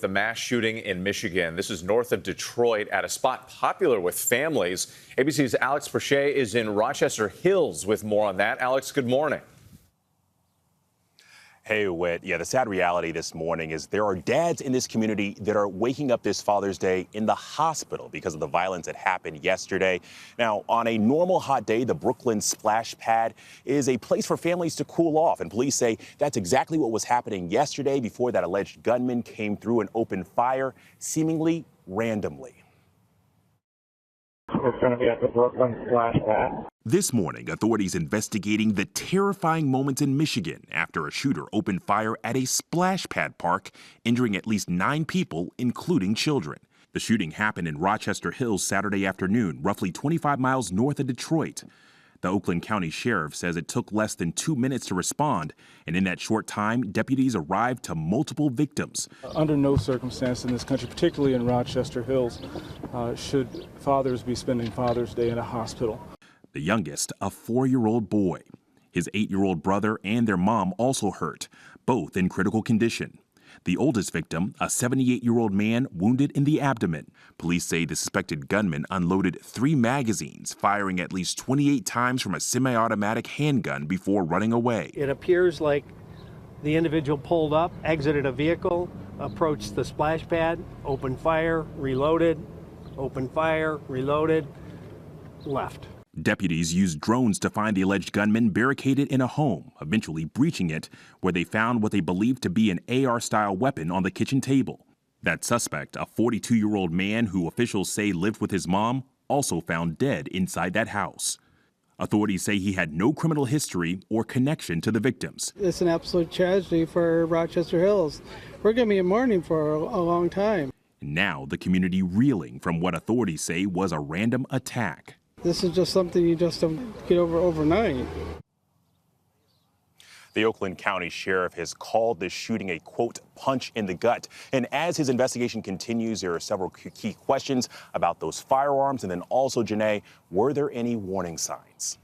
The mass shooting in Michigan. This is north of Detroit at a spot popular with families. ABC's Alex Bouchard is in Rochester Hills with more on that. Alex, good morning. Hey, Whit. Yeah, the sad reality this morning is there are dads in this community that are waking up this Father's Day in the hospital because of the violence that happened yesterday. Now, on a normal hot day, the Brooklyn splash pad is a place for families to cool off. And police say that's exactly what was happening yesterday before that alleged gunman came through and opened fire, seemingly randomly. It's going to be at the Brooklyn splash pad. This morning, authorities investigating the terrifying moments in Michigan after a shooter opened fire at a splash pad park, injuring at least 9 people, including children. The shooting happened in Rochester Hills Saturday afternoon, roughly 25 miles north of Detroit. The Oakland County Sheriff says it took less than 2 minutes to respond, and in that short time, deputies arrived to multiple victims. Under no circumstance in this country, particularly in Rochester Hills, should fathers be spending Father's Day in a hospital. The youngest, a 4-year-old boy. His 8-year-old brother and their mom also hurt, both in critical condition. The oldest victim, a 78-year-old man wounded in the abdomen. Police say the suspected gunman unloaded 3 magazines, firing at least 28 times from a semi-automatic handgun before running away. It appears like the individual pulled up, exited a vehicle, approached the splash pad, opened fire, reloaded, left. Deputies used drones to find the alleged gunman barricaded in a home, eventually breaching it, where they found what they believed to be an AR-style weapon on the kitchen table. That suspect, a 42-year-old man who officials say lived with his mom, also found dead inside that house. Authorities say he had no criminal history or connection to the victims. It's an absolute tragedy for Rochester Hills. We're going to be in mourning for a long time. Now the community reeling from what authorities say was a random attack. This is just something you just don't get over overnight. The Oakland County Sheriff has called this shooting a, quote, punch in the gut. And as his investigation continues, there are several key questions about those firearms. And then also, Janae, were there any warning signs?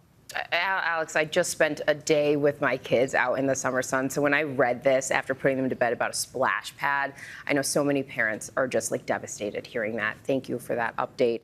Alex, I just spent a day with my kids out in the summer sun. So when I read this after putting them to bed about a splash pad, I know so many parents are just like devastated hearing that. Thank you for that update.